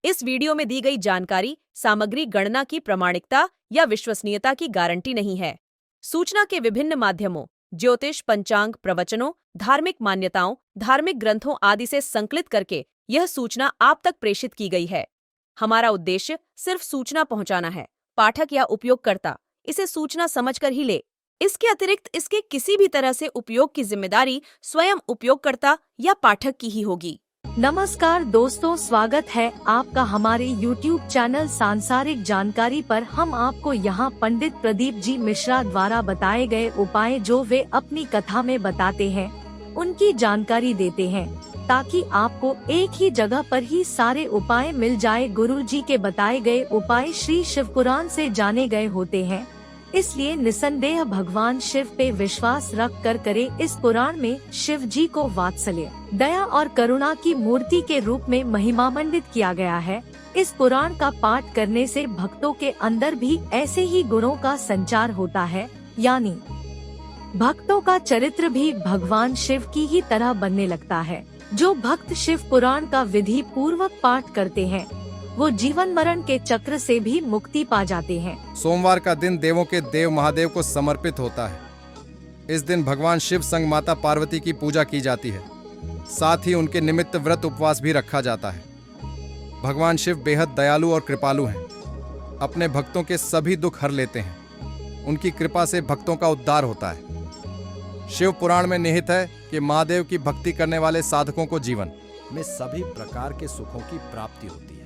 इस वीडियो में दी गई जानकारी सामग्री गणना की प्रामाणिकता या विश्वसनीयता की गारंटी नहीं है। सूचना के विभिन्न माध्यमों, ज्योतिष, पंचांग, प्रवचनों, धार्मिक मान्यताओं, धार्मिक ग्रंथों आदि से संकलित करके यह सूचना आप तक प्रेषित की गई है। हमारा उद्देश्य सिर्फ सूचना पहुंचाना है। पाठक या उपयोगकर्ता इसे सूचना समझकर ही ले। इसके अतिरिक्त इसके किसी भी तरह से उपयोग की जिम्मेदारी स्वयं उपयोगकर्ता या पाठक की ही होगी। नमस्कार दोस्तों, स्वागत है आपका हमारे YouTube चैनल सांसारिक जानकारी पर। हम आपको यहाँ पंडित प्रदीप जी मिश्रा द्वारा बताए गए उपाय जो वे अपनी कथा में बताते हैं, उनकी जानकारी देते हैं, ताकि आपको एक ही जगह पर ही सारे उपाय मिल जाए। गुरु जी के बताए गए उपाय श्री शिव पुराण से जाने गए होते हैं, इसलिए निसंदेह भगवान शिव पे विश्वास रख कर करे। इस पुराण में शिव जी को वात्सल्य, दया और करुणा की मूर्ति के रूप में महिमामंडित किया गया है। इस पुराण का पाठ करने से भक्तों के अंदर भी ऐसे ही गुणों का संचार होता है, यानी भक्तों का चरित्र भी भगवान शिव की ही तरह बनने लगता है। जो भक्त शिव पुराण का विधि पूर्वक पाठ करते हैं, वो जीवन मरण के चक्र से भी मुक्ति पा जाते हैं। सोमवार का दिन देवों के देव महादेव को समर्पित होता है। इस दिन भगवान शिव संग माता पार्वती की पूजा की जाती है। साथ ही उनके निमित्त व्रत उपवास भी रखा जाता है। भगवान शिव बेहद दयालु और कृपालु हैं। अपने भक्तों के सभी दुख हर लेते हैं। उनकी कृपा से भक्तों का उद्धार होता है। शिव पुराण में निहित है कि महादेव की भक्ति करने वाले साधकों को जीवन में सभी प्रकार के सुखों की प्राप्ति होती है।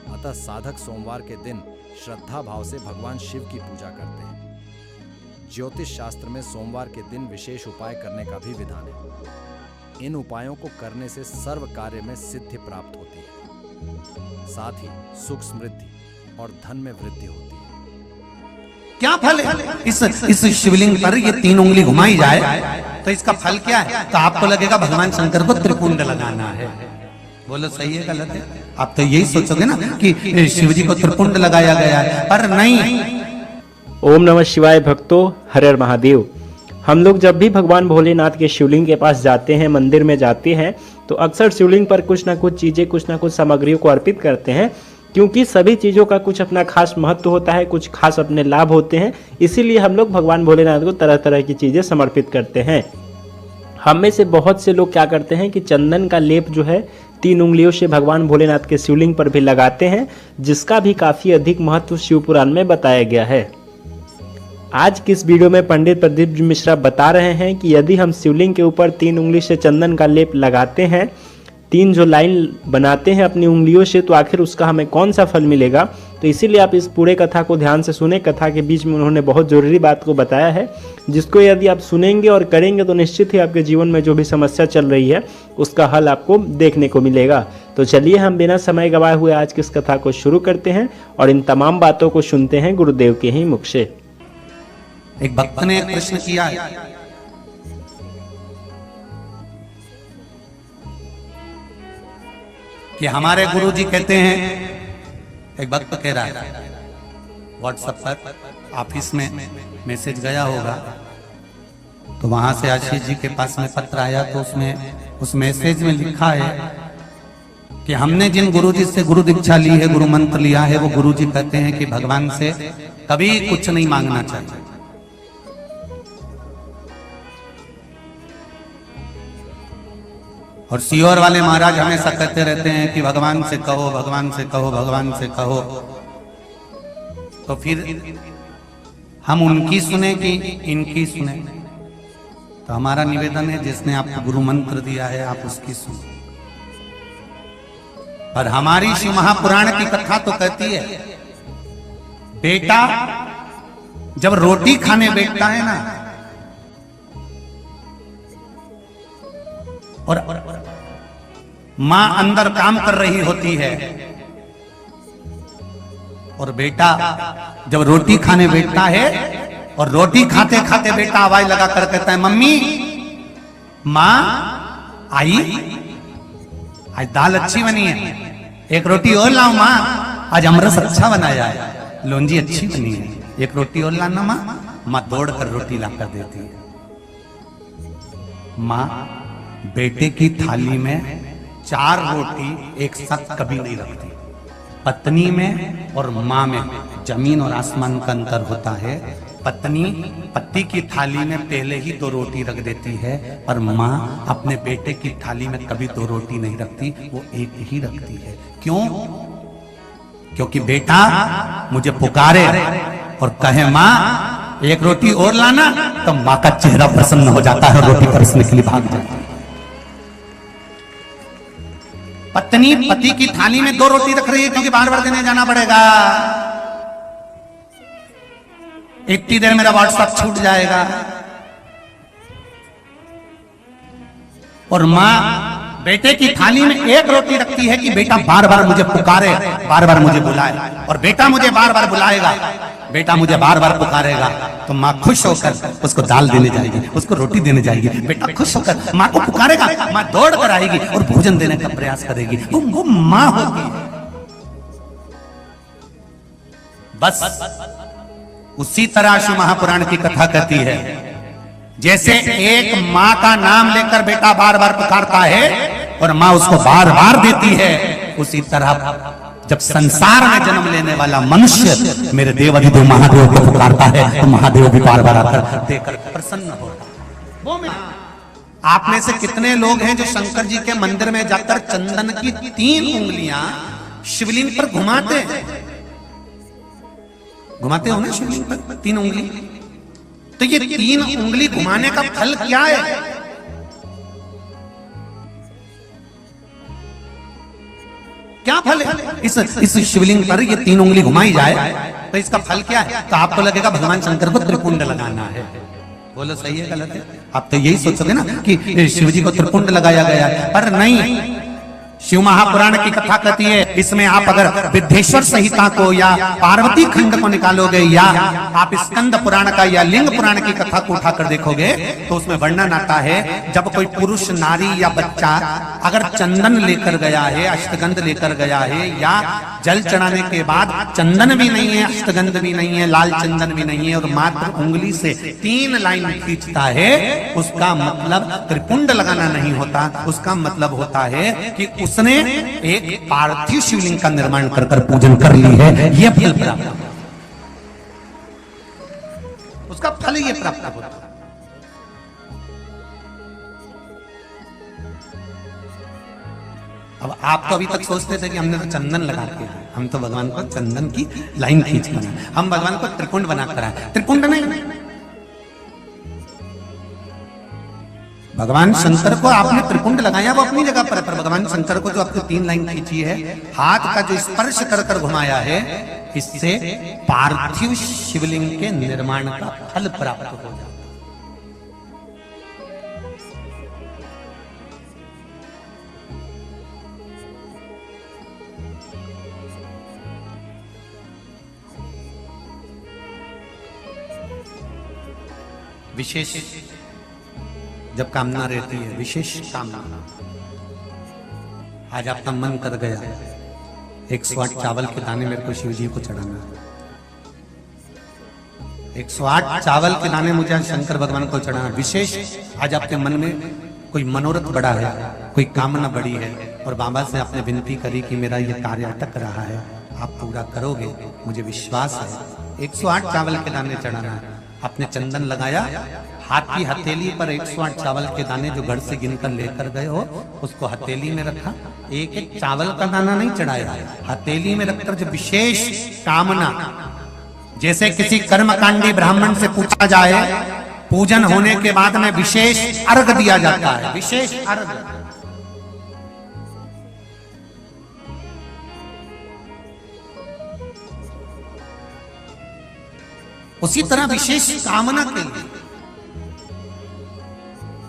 अतः साधक सोमवार के दिन श्रद्धा भाव से भगवान शिव की पूजा करते हैं। ज्योतिष शास्त्र में सोमवार के दिन विशेष उपाय करने का भी विधान है। इन उपायों को करने से सर्व कार्य में सिद्धि प्राप्त होती है। साथ ही सुख, समृद्धि और धन में वृद्धि होती है। क्या फल है इस शिवलिंग पर ये 3 उंगली घुमाई जाए तो इसका फल क्या है? तो आपको लगेगा भगवान शंकर को त्रिपुंड लगाना है। बोलो सही है गलत है? आप तो यही सोचोगे ना कि शिव जी को त्रिपुंड लगाया गया है, पर नहीं। ओम नमः शिवाय भक्तों, हर हर महादेव। हम लोग जब भी भगवान भोलेनाथ के शिवलिंग के पास जाते हैं, मंदिर में जाते हैं, तो अक्सर शिवलिंग पर कुछ ना कुछ चीजें, कुछ ना कुछ सामग्रियों को अर्पित करते हैं, क्योंकि सभी चीजों का कुछ अपना खास महत्व होता है, कुछ खास अपने लाभ होते हैं। इसीलिए हम लोग भगवान भोलेनाथ को तरह तरह की चीजें समर्पित करते हैं। हम में से बहुत से लोग क्या करते हैं कि चंदन का लेप जो है 3 उंगलियों से भगवान भोलेनाथ के शिवलिंग पर भी लगाते हैं, जिसका भी काफी अधिक महत्व शिव पुराण में बताया गया है। आज की इस वीडियो में पंडित प्रदीप मिश्रा बता रहे हैं कि यदि हम शिवलिंग के ऊपर 3 उंगली से चंदन का लेप लगाते हैं, 3 जो लाइन बनाते हैं अपनी उंगलियों से, तो आखिर उसका हमें कौन सा फल मिलेगा। तो इसीलिए आप इस पूरे कथा को ध्यान से सुने। कथा के बीच में उन्होंने बहुत जरूरी बात को बताया है, जिसको यदि आप सुनेंगे और करेंगे तो निश्चित ही आपके जीवन में जो भी समस्या चल रही है उसका हल आपको देखने को मिलेगा। तो चलिए हम बिना समय गवाए हुए आज की इस कथा को शुरू करते हैं और इन तमाम बातों को सुनते हैं गुरुदेव के ही मुख से। एक भक्त ने प्रश्न किया कि हमारे गुरु जी कहते हैं, एक भक्त कह रहा है व्हाट्सएप पर, ऑफिस में मैसेज गया होगा, तो वहां से आशीष जी के पास में पत्र आया, तो उसमें उस मैसेज में लिखा है कि हमने जिन गुरु जी से गुरु दीक्षा ली है, गुरु मंत्र लिया है, वो गुरु जी कहते हैं कि भगवान से कभी कुछ नहीं मांगना चाहिए। और सीहोर वाले महाराज हमेशा कहते रहते हैं कि भगवान से कहो, भगवान से कहो, भगवान से कहो। तो फिर हम उनकी सुने कि इनकी सुने? तो हमारा निवेदन है, जिसने आपको गुरु मंत्र दिया है आप उसकी सुने। और हमारी शिव महापुराण की कथा तो कहती है, बेटा जब रोटी खाने बैठता है ना, और मां अंदर काम कर रही होती है, और बेटा जब रोटी खाने बैठता है और रोटी खाते खाते बेटा आवाज लगा कर कहता है, मम्मी, मां आई, आज दाल अच्छी बनी है, एक रोटी और लाओ मां, आज अमरस अच्छा बनाया है, लौंजी अच्छी बनी है, एक रोटी और लाना मां। मां दौड़ कर रोटी लाकर देती है। मां बेटे की थाली में 4 रोटी एक साथ कभी नहीं रखती। पत्नी में और माँ में जमीन और आसमान का अंतर होता है। पत्नी पति की थाली में पहले ही 2 रोटी रख देती है, पर माँ अपने बेटे की थाली में कभी 2 रोटी नहीं रखती, वो एक ही रखती है। क्यों? क्योंकि बेटा मुझे पुकारे और कहे माँ 1 रोटी और लाना, तो माँ का चेहरा प्रसन्न हो जाता है, रोटी परसने के लिए भाग जाती है। पत्नी पति की थाली में 2 रोटी रख रही है क्योंकि बार बार देने जाना पड़ेगा, इतनी देर मेरा व्हाट्सएप छूट जाएगा। और मां बेटे की थाली में 1 रोटी रखती है कि बेटा बार बार मुझे पुकारे, बार बार मुझे बुलाए, और बेटा मुझे बार बार बुलाएगा, बेटा मुझे बार बार पुकारेगा, तो माँ खुश होकर उसको दाल देने जाएगी, उसको रोटी देने जाएगी। बेटा खुश होकर माँ को पुकारेगा, माँ दौड़ कर आएगी और भोजन देने का प्रयास करेगी। वो माँ होगी। बस उसी तरह शिव महापुराण की कथा कहती है, जैसे एक माँ का नाम लेकर बेटा बार बार पुकारता है और माँ उसको बार बार देती है, उसी तरह जब संसार में जन्म लेने वाला मनुष्य मेरे देव अधिदेव महादेव को पुकारता है, तो महादेव भी बार बार आकर देकर प्रसन्न होता है। आप में से कितने लोग हैं जो शंकर जी के मंदिर में जाकर चंदन की 3 उंगलियां शिवलिंग पर घुमाते हो ना? शिवलिंग पर 3 उंगली, तो ये 3 उंगली घुमाने का फल क्या है? क्या फल है? इस शिवलिंग पर ये 3 उंगली घुमाई जाए तो इसका फल क्या है? तो आपको लगेगा भगवान शंकर को त्रिपुंड लगाना है। बोलो सही है गलत है? आप तो यही सोचोगे ना कि शिव जी को त्रिपुंड लगाया गया है, पर नहीं। शिव महापुराण की कथा कहती है, इसमें आप अगर विद्धेश्वर संहिता को या पार्वती खंड को निकालोगे, या आप स्कंद पुराण का या लिंग पुराण की कथा को उठाकर देखोगे, तो उसमें वर्णन आता है जब कोई पुरुष, नारी या बच्चा अगर चंदन लेकर गया है, अष्टगंध लेकर गया है, या जल चढ़ाने के बाद चंदन भी नहीं है, अष्टगंध भी नहीं है, लाल चंदन भी नहीं है, और मात्र उंगली से 3 लाइन खींचता है, उसका मतलब त्रिपुंड लगाना नहीं होता। उसका मतलब होता है कि उसने एक पार्थिव शिवलिंग का निर्माण कर पूजन कर ली है। यह फल प्राप्त, उसका फल ये प्राप्त होता है। अब आप तो अभी तक सोचते थे कि हमने तो चंदन लगा के, हम तो भगवान को चंदन की लाइन खींच कर, हम भगवान को त्रिपुंड बनाकर आए। त्रिपुंड नहीं, भगवान शंकर को आपने त्रिपुंड लगाया वो अपनी जगह पर, भगवान शंकर को जो आपने 3 लाइन खींची है, हाथ का जो स्पर्श कर कर घुमाया है, इससे पार्थिव शिवलिंग के निर्माण का फल प्राप्त हो जाता है। विशेष जब कामना रहती है, विशेष कामना, आज आपका मन कर गया 108 चावल के दाने मेरे को शिव जी को चढ़ाना है, 108 चावल के दाने मुझे शंकर भगवान को चढ़ाना। विशेष आज आपके मन में कोई मनोरथ बड़ा है, कोई कामना बड़ी है, और बाबा से आपने विनती करी कि मेरा ये कार्य अटक रहा है, आप पूरा करोगे, मुझे विश्वास है। 108 चावल के दाने चढ़ाना है। आपने चंदन लगाया, हाथ की हथेली पर 108 चावल के दाने जो घर से गिनकर लेकर गए हो, उसको हथेली में रखा। एक एक चावल का दाना नहीं चढ़ाया, हथेली में रखकर जो विशेष कामना, जैसे किसी कर्मकांडी ब्राह्मण से पूछा जाए, पूजन होने के बाद में विशेष अर्घ दिया जाता है, विशेष अर्घ। उसी तरह विशेष कामना के लिए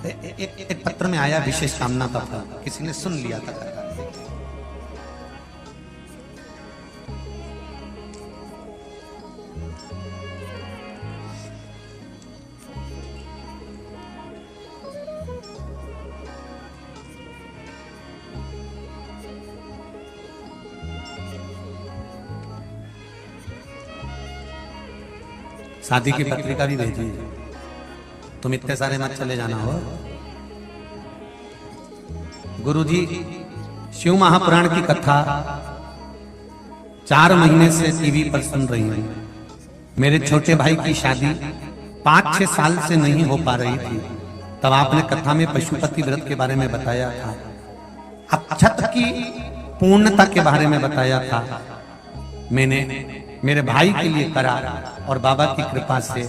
एक पत्र में आया विशेष कामना का फल, किसी ने सुन लिया था। शादी की पत्रिका भी भेजी, तुम इतने सारे मत चले जाना हो। गुरुजी शिव महापुराण की कथा 4 महीने से टीवी पर सुन रही हूं। मेरे छोटे भाई की शादी 5-6 साल से नहीं हो पा रही थी, तब आपने कथा में पशुपति व्रत के बारे में बताया था, अक्षत की पूर्णता के बारे में बताया था। मैंने मेरे भाई के लिए करा और बाबा की कृपा से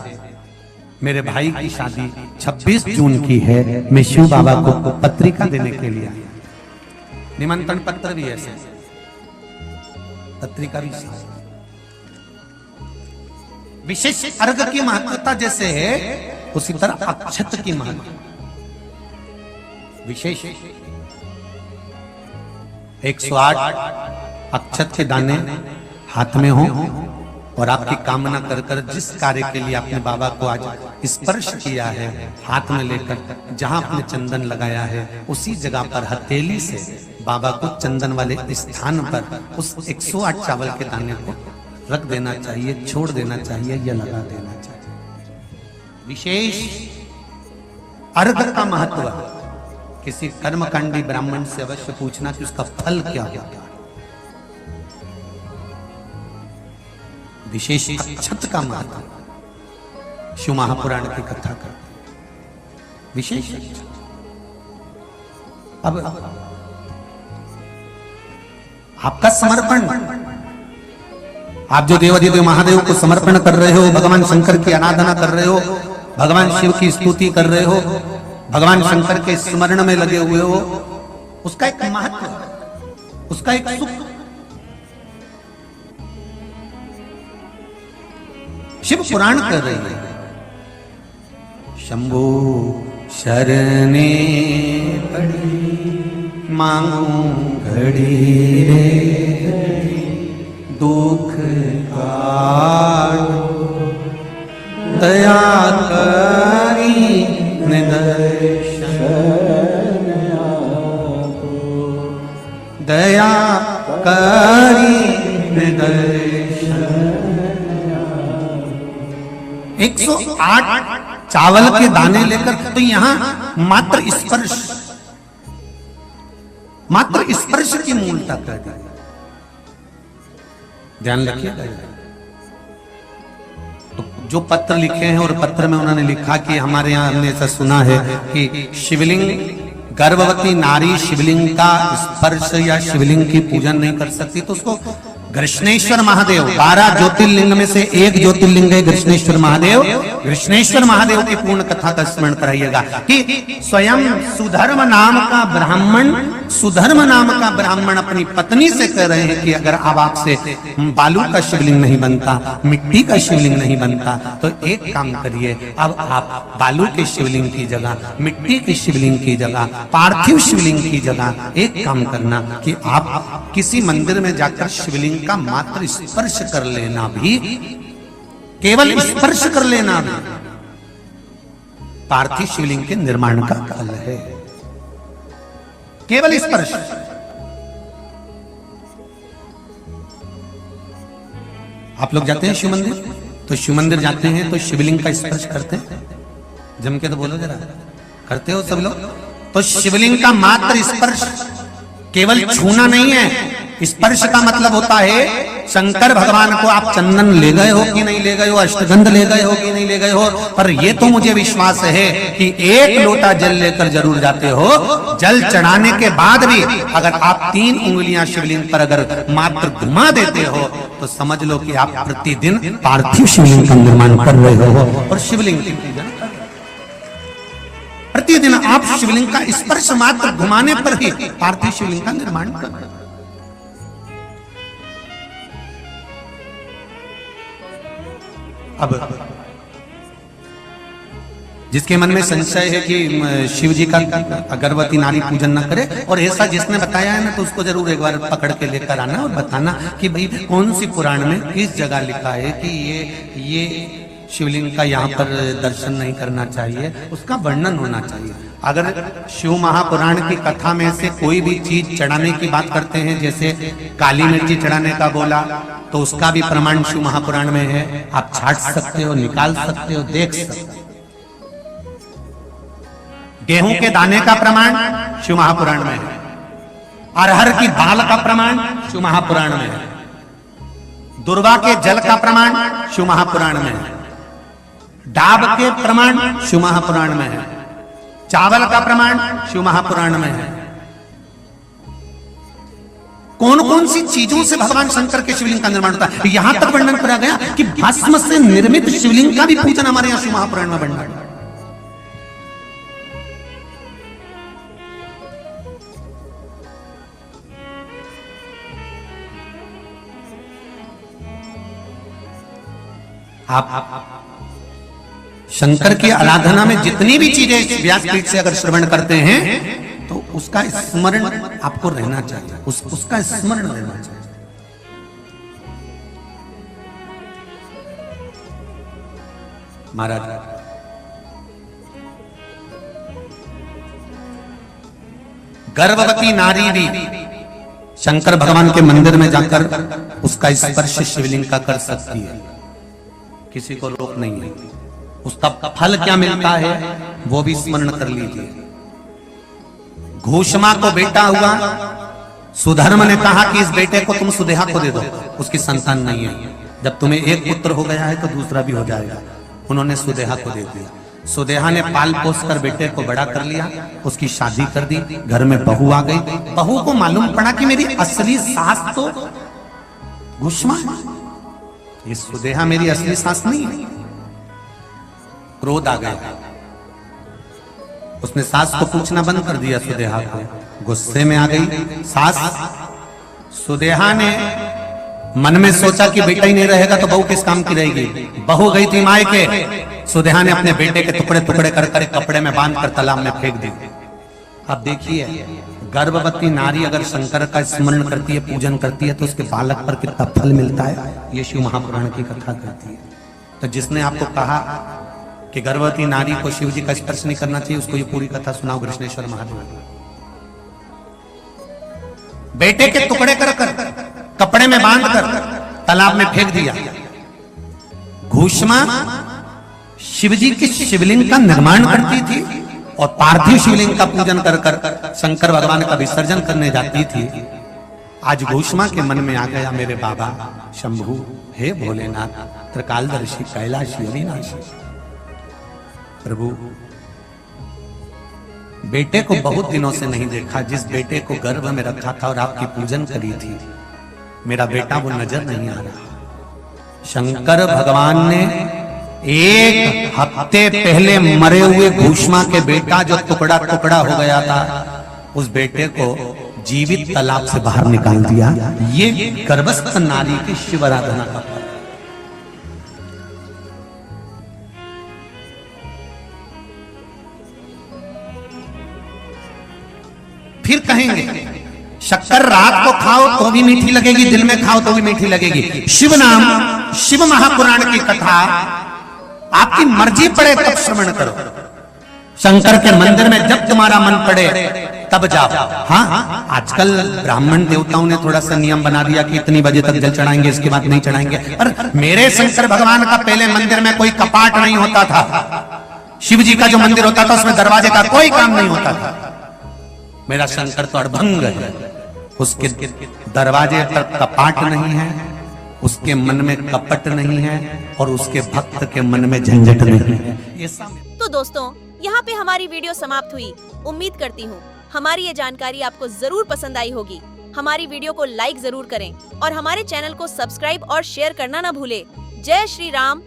मेरे भाई की शादी 26 जून की है। मैं शिव बाबा को पत्रिका देने के लिए आया, निमंत्रण पत्र भी ऐसे, पत्रिका भी विशेष अर्घ की महत्वता जैसे है, उसी तरह अक्षत की महत्वता विशेष। 108 अक्षत के दाने हाथ में हो और आपकी कामना कर कर जिस कार्य के लिए आपने बाबा को आज स्पर्श किया है, हाथ में लेकर जहां आपने चंदन लगाया है उसी जगह पर हथेली से बाबा को चंदन वाले स्थान पर उस 108 चावल के दाने को रख देना चाहिए, छोड़ देना चाहिए या लगा देना चाहिए। विशेष अर्घ का महत्व किसी कर्मकांडी ब्राह्मण से अवश्य पूछना कि उसका फल क्या होगा। विशेष अक्षत का महत्व शिव महापुराण की कथा का विशेष। अब आपका समर्पण, आप जो देवाधिदेव महादेव को समर्पण कर रहे हो, भगवान शंकर की आराधना कर रहे हो, भगवान शिव की स्तुति कर रहे हो, भगवान शंकर के स्मरण में लगे हुए हो, उसका एक महत्व, उसका एक सुख। शिव पुराण कर रही है, शंभो शरणे पड़ी मांगू घड़ी रे दुख काटो दया करी निदर्शन आपो दया करी निदर्शन। 108 चावल के दाने लेकर, तो यहां मात्र स्पर्श की मूलता कर दी। ध्यान रखिएगा। तो जो पत्र लिखे हैं और पत्र में उन्होंने लिखा कि हमारे यहाँ हमने ऐसा सुना है कि शिवलिंग, गर्भवती नारी शिवलिंग का स्पर्श या शिवलिंग की पूजन नहीं कर सकती, तो उसको कृष्णेश्वर महादेव, 12 ज्योतिर्लिंग में से एक ज्योतिर्लिंग है कृष्णेश्वर महादेव। कृष्णेश्वर महादेव की पूर्ण कथा का स्मरण कराइएगा कि स्वयं सुधर्म नाम का ब्राह्मण अपनी पत्नी से कह रहे हैं कि अगर अब आपसे बालू का शिवलिंग नहीं बनता, मिट्टी का शिवलिंग नहीं बनता, तो एक काम करिए, अब आप बालू के शिवलिंग की जगह, मिट्टी के शिवलिंग की जगह, पार्थिव शिवलिंग की जगह एक काम करना कि आप किसी मंदिर में जाकर शिवलिंग का मात्र स्पर्श कर लेना, भी केवल स्पर्श कर लेना भी पार्थिव शिवलिंग के निर्माण का फल है। केवल स्पर्श। आप लोग जाते हैं शिव मंदिर, तो शिव मंदिर जाते हैं तो शिवलिंग का स्पर्श करते हैं, जम के तो बोलो जरा, करते हो सब लोग? तो शिवलिंग का मात्र स्पर्श, केवल छूना नहीं है। स्पर्श का मतलब होता है शंकर भगवान को आप चंदन ले गए हो कि नहीं ले गए हो, अष्टगंध ले गए हो कि नहीं ले गए हो, पर ये तो मुझे विश्वास है कि 1 लोटा जल लेकर जरूर जाते हो। जल चढ़ाने के बाद भी अगर आप 3 उंगलियां शिवलिंग पर अगर मात्र घुमा देते हो, तो समझ लो कि आप प्रतिदिन पार्थिव शिवलिंग का निर्माण कर रहे हो और शिवलिंग की पूजा कर रहे हो। प्रतिदिन आप शिवलिंग का स्पर्श मात्र घुमाने पर ही पार्थिव शिवलिंग का निर्माण कर रहे हो। अब जिसके मन में संशय है कि शिव जी का गर्भवती नारी पूजन न करे, और ऐसा जिसने बताया है ना, तो उसको जरूर एक बार पकड़ के लेकर आना और बताना कि भाई कौन सी पुराण में किस जगह लिखा है कि ये शिवलिंग का यहाँ पर दर्शन नहीं करना चाहिए, उसका वर्णन होना चाहिए। अगर शिव महापुराण की कथा में से कोई भी चीज चढ़ाने की बात करते हैं, जैसे काली मिर्ची चढ़ाने का बोला, तो उसका भी प्रमाण शिव महापुराण में है। आप छाट सकते हो, निकाल सकते हो, देख सकते हो। गेहूं के दाने का प्रमाण शिव महापुराण में है। अरहर की दाल का प्रमाण शिव महापुराण में है। दुर्वा के जल का प्रमाण शिव महापुराण में है, डाब के प्रमाण शिव महापुराण में है, चावल का प्रमाण शिव महापुराण में है। कौन कौन सी चीजों से भगवान शंकर के शिवलिंग का निर्माण होता है, यहां तक वर्णन करा गया कि भस्म से निर्मित शिवलिंग का भी पूजन हमारे यहां शिव महापुराण में वर्णन है। आप शंकर की आराधना में जितनी भी चीजें व्यासपीठ से अगर श्रवण करते हैं तो उसका स्मरण आपको रहना चाहिए, उसका स्मरण रहना चाहिए। महाराज गर्भवती नारी भी शंकर भगवान के मंदिर में जाकर उसका स्पर्श शिवलिंग का कर सकती है, किसी को रोक नहीं है। उसका फल क्या मिलता है वो भी स्मरण कर लीजिए। घोषमा को बेटा हुआ, सुधर्म ने कहा कि इस बेटे को तुम सुदेहा को दे दो, उसकी संतान नहीं है। जब तुम्हें एक पुत्र हो गया है तो दूसरा भी हो जाएगा। उन्होंने सुदेहा को दे दिया। सुदेहा ने पाल पोस कर बेटे को बड़ा कर लिया, उसकी शादी कर दी, घर में बहू आ गई। बहू को मालूम पड़ा कि मेरी असली सास तो घोषमा है, ये सुदेहा मेरी असली सास नहीं है। क्रोध आ गया, उसने सास को पूछना बंद कर दिया सुदेहा को। गुस्से में आ गई सास। सुदेहा ने मन में सोचा कि बेटा ही नहीं रहेगा तो बहू किस काम की रहेगी। बहू गई थी मायके, सुदेहा ने अपने बेटे के टुकड़े टुकड़े कर कर कपड़े में बांध कर तालाब में फेंक दी। अब देखिए, गर्भवती नारी अगर शंकर का स्मरण करती है, पूजन करती है, तो उसके बालक पर कितना फल मिलता है, ये शिव महापुराण की कथा कहती है। तो जिसने आपको कहा कि गर्भवती नारी को शिव जी का स्पर्श नहीं करना चाहिए, उसको ये पूरी कथा सुनाओ कृष्णेश्वर महादेव। बेटे के टुकड़े कर कर कपड़े में बांध कर तालाब में फेंक दिया। घोषमा शिव जी के शिवलिंग का निर्माण करती थी और पार्थिव शिवलिंग का पूजन कर कर शंकर भगवान का विसर्जन करने जाती थी। आज घोषमा के मन में आ गया, मेरे बाबा शंभु, हे भोलेनाथ, त्रिकालदर्शी, कैलाशी, अविनाशी प्रभु, बेटे को बहुत दिनों से नहीं देखा। जिस बेटे को गर्भ में रखा था और आपकी पूजन करी थी, मेरा बेटा वो नजर नहीं आ रहा। शंकर भगवान ने एक हफ्ते पहले मरे हुए घोषमा के बेटा जो टुकड़ा टुकड़ा हो गया था, उस बेटे को जीवित तालाब से बाहर निकाल दिया। ये गर्भस्थ नारी की शिव आराधना का फल। फिर कहेंगे शक्कर रात को खाओ तो भी मीठी लगेगी, दिन में खाओ तो भी मीठी लगेगी। शिव नाम, शिव महापुराण की कथा आपकी मर्जी पड़े तब श्रवण करो। शंकर के मंदिर में जब तुम्हारा मन पड़े तब जाओ। हाँ, आजकल ब्राह्मण देवताओं ने थोड़ा सा नियम बना दिया कि इतनी बजे तक जल चढ़ाएंगे, इसके बाद नहीं चढ़ाएंगे। पर मेरे शंकर भगवान का पहले मंदिर में कोई कपाट नहीं होता था। शिव जी का जो मंदिर होता था उसमें दरवाजे का कोई काम नहीं होता था। मेरा शंकर तो अड़भंग है, उसके दरवाजे पर कपाट नहीं है, उसके मन में कपट नहीं है और उसके भक्त के मन में झंझट नहीं है। तो दोस्तों, यहाँ पे हमारी वीडियो समाप्त हुई। उम्मीद करती हूँ हमारी ये जानकारी आपको जरूर पसंद आई होगी। हमारी वीडियो को लाइक जरूर करें और हमारे चैनल को सब्सक्राइब और शेयर करना ना भूले। जय श्री राम,